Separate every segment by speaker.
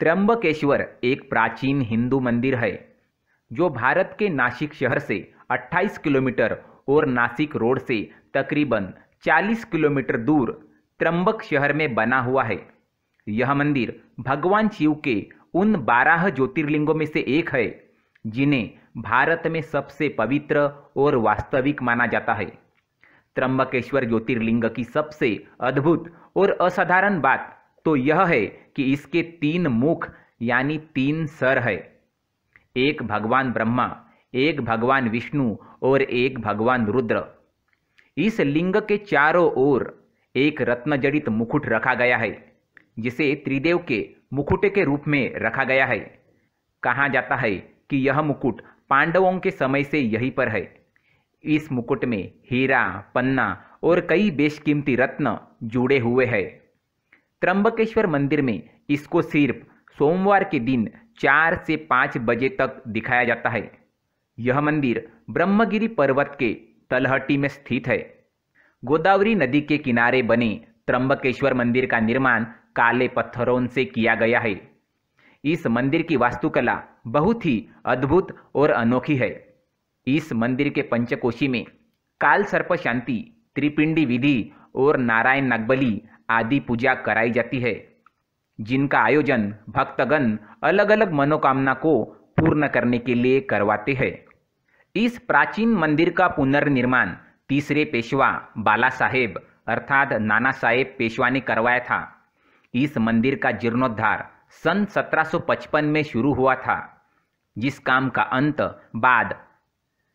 Speaker 1: त्र्यंबकेश्वर एक प्राचीन हिंदू मंदिर है जो भारत के नासिक शहर से 28 किलोमीटर और नासिक रोड से तकरीबन 40 किलोमीटर दूर त्र्यंबक शहर में बना हुआ है। यह मंदिर भगवान शिव के उन 12 ज्योतिर्लिंगों में से एक है जिन्हें भारत में सबसे पवित्र और वास्तविक माना जाता है। त्र्यंबकेश्वर ज्योतिर्लिंग की सबसे अद्भुत और असाधारण बात तो यह है कि इसके 3 मुख यानी 3 सर है। एक भगवान ब्रह्मा, एक भगवान विष्णु और एक भगवान रुद्र। इस लिंग के चारों ओर एक रत्नजड़ित मुकुट रखा गया है जिसे त्रिदेव के मुकुट के रूप में रखा गया है। कहा जाता है कि यह मुकुट पांडवों के समय से यहीं पर है। इस मुकुट में हीरा, पन्ना और कई बेशकीमती रत्न जुड़े हुए हैं। त्र्यंबकेश्वर मंदिर में इसको सिर्फ सोमवार के दिन 4 से 5 बजे तक दिखाया जाता है। यह मंदिर ब्रह्मगिरी पर्वत के तलहटी में स्थित है। गोदावरी नदी के किनारे बने त्र्यंबकेश्वर मंदिर का निर्माण काले पत्थरों से किया गया है। इस मंदिर की वास्तुकला बहुत ही अद्भुत और अनोखी है। इस मंदिर के पंचकोशी में काल सर्प शांति, त्रिपिंडी विधि और नारायण नागबली आदि पूजा कराई जाती है, जिनका आयोजन भक्तगण अलग अलग मनोकामना को पूर्ण करने के लिए करवाते हैं। इस प्राचीन मंदिर का पुनर्निर्माण तीसरे पेशवा बाला साहेब अर्थात नाना साहेब पेशवा ने करवाया था। इस मंदिर का जीर्णोद्धार सन 1755 में शुरू हुआ था, जिस काम का अंत बाद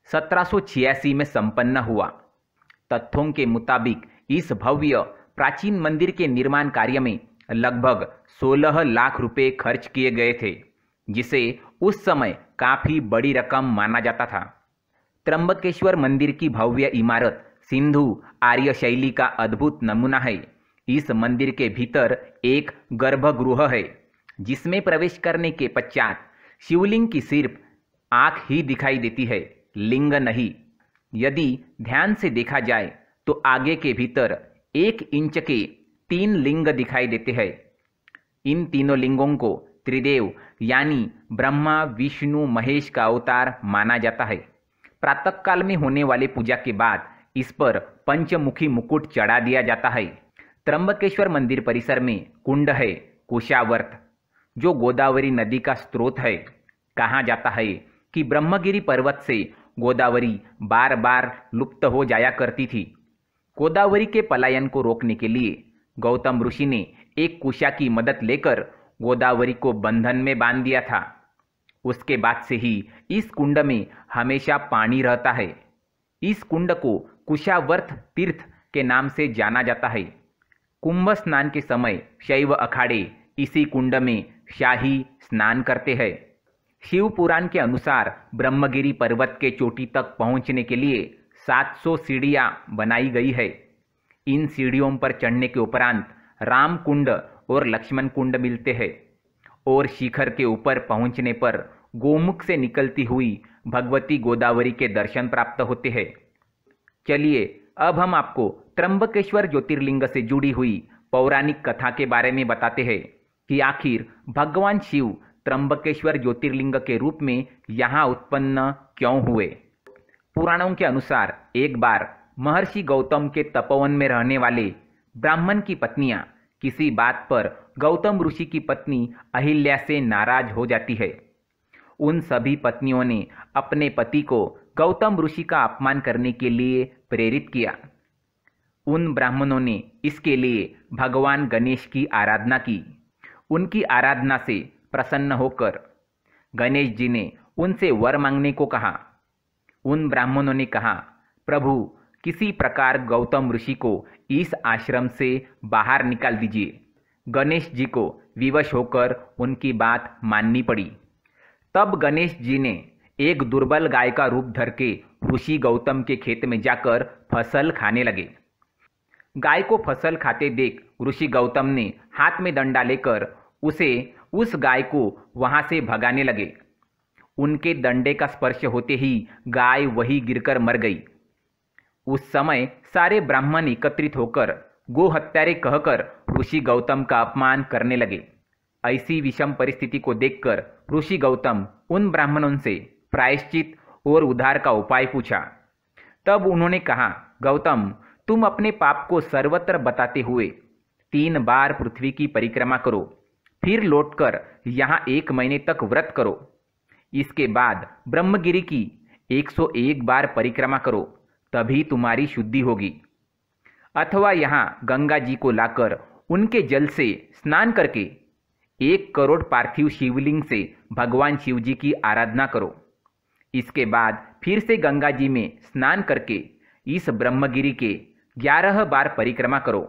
Speaker 1: 1786 में संपन्न हुआ। तथ्यों के मुताबिक इस भव्य प्राचीन मंदिर के निर्माण कार्य में लगभग 16 लाख रुपए खर्च किए गए थे, जिसे उस समय काफी बड़ी रकम माना जाता था। त्र्यंबकेश्वर मंदिर की भव्य इमारत सिंधु आर्य शैली का अद्भुत नमूना है। इस मंदिर के भीतर एक गर्भगृह है, जिसमें प्रवेश करने के पश्चात शिवलिंग की सिर्फ आंख ही दिखाई देती है, लिंग नहीं। यदि ध्यान से देखा जाए तो आगे के भीतर 1 इंच के 3 लिंग दिखाई देते हैं। इन तीनों लिंगों को त्रिदेव यानी ब्रह्मा, विष्णु, महेश का अवतार माना जाता है। प्रातःकाल में होने वाले पूजा के बाद इस पर पंचमुखी मुकुट चढ़ा दिया जाता है। त्र्यंबकेश्वर मंदिर परिसर में कुंड है कुशावर्त, जो गोदावरी नदी का स्रोत है। कहा जाता है कि ब्रह्मगिरी पर्वत से गोदावरी बार बार लुप्त हो जाया करती थी। गोदावरी के पलायन को रोकने के लिए गौतम ऋषि ने एक कुशा की मदद लेकर गोदावरी को बंधन में बांध दिया था। उसके बाद से ही इस कुंड में हमेशा पानी रहता है। इस कुंड को कुशावर्त तीर्थ के नाम से जाना जाता है। कुंभ स्नान के समय शैव अखाड़े इसी कुंड में शाही स्नान करते हैं। शिव पुराण के अनुसार ब्रह्मगिरी पर्वत के चोटी तक पहुंचने के लिए 700 सीढ़ियां बनाई गई है। इन सीढ़ियों पर चढ़ने के उपरांत राम कुंड और लक्ष्मण कुंड मिलते हैं और शिखर के ऊपर पहुंचने पर गोमुख से निकलती हुई भगवती गोदावरी के दर्शन प्राप्त होते हैं। चलिए अब हम आपको त्र्यंबकेश्वर ज्योतिर्लिंग से जुड़ी हुई पौराणिक कथा के बारे में बताते हैं कि आखिर भगवान शिव त्र्यंबकेश्वर ज्योतिर्लिंग के रूप में यहाँ उत्पन्न क्यों हुए। पुराणों के अनुसार एक बार महर्षि गौतम के तपोवन में रहने वाले ब्राह्मण की पत्नियां किसी बात पर गौतम ऋषि की पत्नी अहिल्या से नाराज हो जाती है। उन सभी पत्नियों ने अपने पति को गौतम ऋषि का अपमान करने के लिए प्रेरित किया। उन ब्राह्मणों ने इसके लिए भगवान गणेश की आराधना की। उनकी आराधना से प्रसन्न होकर गणेश जी ने उनसे वर मांगने को कहा। उन ब्राह्मणों ने कहा, प्रभु किसी प्रकार गौतम ऋषि को इस आश्रम से बाहर निकाल दीजिए। गणेश जी को विवश होकर उनकी बात माननी पड़ी। तब गणेश जी ने एक दुर्बल गाय का रूप धर के ऋषि गौतम के खेत में जाकर फसल खाने लगे। गाय को फसल खाते देख ऋषि गौतम ने हाथ में डंडा लेकर उस गाय को वहां से भगाने लगे। उनके डंडे का स्पर्श होते ही गाय वहीं गिरकर मर गई। उस समय सारे ब्राह्मण एकत्रित होकर गो हत्यारे कहकर ऋषि गौतम का अपमान करने लगे। ऐसी विषम परिस्थिति को देखकर ऋषि गौतम उन ब्राह्मणों से प्रायश्चित और उद्धार का उपाय पूछा। तब उन्होंने कहा, गौतम, तुम अपने पाप को सर्वत्र बताते हुए 3 बार पृथ्वी की परिक्रमा करो, फिर लौटकर यहाँ 1 महीने तक व्रत करो। इसके बाद ब्रह्मगिरि की 101 बार परिक्रमा करो, तभी तुम्हारी शुद्धि होगी। अथवा यहाँ गंगा जी को लाकर उनके जल से स्नान करके 1 करोड़ पार्थिव शिवलिंग से भगवान शिव जी की आराधना करो। इसके बाद फिर से गंगा जी में स्नान करके इस ब्रह्मगिरि के 11 बार परिक्रमा करो।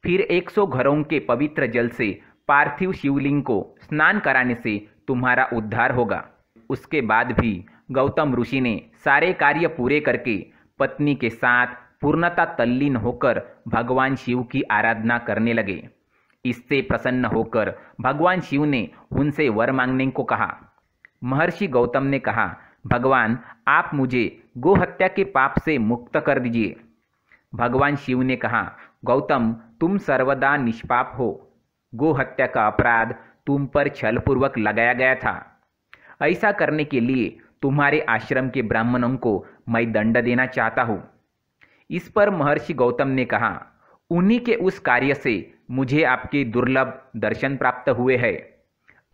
Speaker 1: फिर 100 घरों के पवित्र जल से पार्थिव शिवलिंग को स्नान कराने से तुम्हारा उद्धार होगा। उसके बाद भी गौतम ऋषि ने सारे कार्य पूरे करके पत्नी के साथ पूर्णता तल्लीन होकर भगवान शिव की आराधना करने लगे। इससे प्रसन्न होकर भगवान शिव ने उनसे वर मांगने को कहा। महर्षि गौतम ने कहा, भगवान, आप मुझे गो हत्या के पाप से मुक्त कर दीजिए। भगवान शिव ने कहा, गौतम, तुम सर्वदा निष्पाप हो। गो हत्या का अपराध तुम पर छलपूर्वक लगाया गया था। ऐसा करने के लिए तुम्हारे आश्रम के ब्राह्मणों को मैं दंड देना चाहता हूँ। इस पर महर्षि गौतम ने कहा, उन्हीं के उस कार्य से मुझे आपके दुर्लभ दर्शन प्राप्त हुए हैं।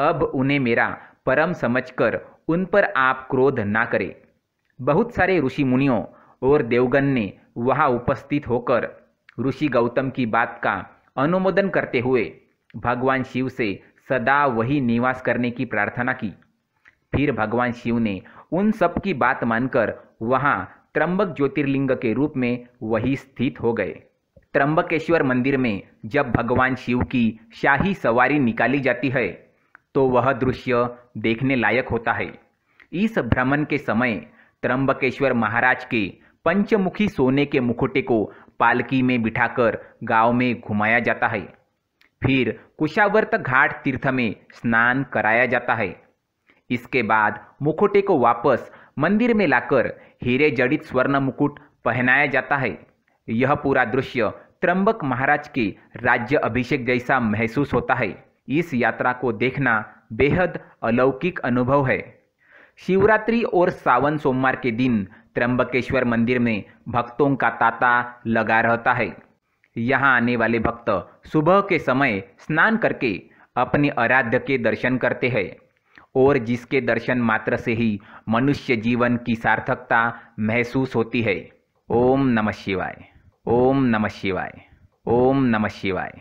Speaker 1: अब उन्हें मेरा परम समझकर उन पर आप क्रोध ना करें। बहुत सारे ऋषि मुनियों और देवगण ने वहां उपस्थित होकर ऋषि गौतम की बात का अनुमोदन करते हुए भगवान शिव से सदा वही निवास करने की प्रार्थना की। फिर भगवान शिव ने उन सब की बात मानकर वहां त्र्यंबक ज्योतिर्लिंग के रूप में वही स्थित हो गए। त्र्यंबकेश्वर मंदिर में जब भगवान शिव की शाही सवारी निकाली जाती है तो वह दृश्य देखने लायक होता है। इस भ्रमण के समय त्र्यंबकेश्वर महाराज के पंचमुखी सोने के मुकुटे को पालकी में बिठाकर गांव में घुमाया जाता है। फिर कुशावर्त घाट तीर्थ में स्नान कराया जाता है। इसके बाद मुकुटे को वापस मंदिर में लाकर हीरे जड़ित स्वर्ण मुकुट पहनाया जाता है। यह पूरा दृश्य त्र्यंबक महाराज के राज्य अभिषेक जैसा महसूस होता है। इस यात्रा को देखना बेहद अलौकिक अनुभव है। शिवरात्रि और सावन सोमवार के दिन त्र्यंबकेश्वर मंदिर में भक्तों का तांता लगा रहता है। यहाँ आने वाले भक्त सुबह के समय स्नान करके अपने आराध्य के दर्शन करते हैं और जिसके दर्शन मात्र से ही मनुष्य जीवन की सार्थकता महसूस होती है। ओम नमः शिवाय। ओम नमः शिवाय। ओम नमः शिवाय।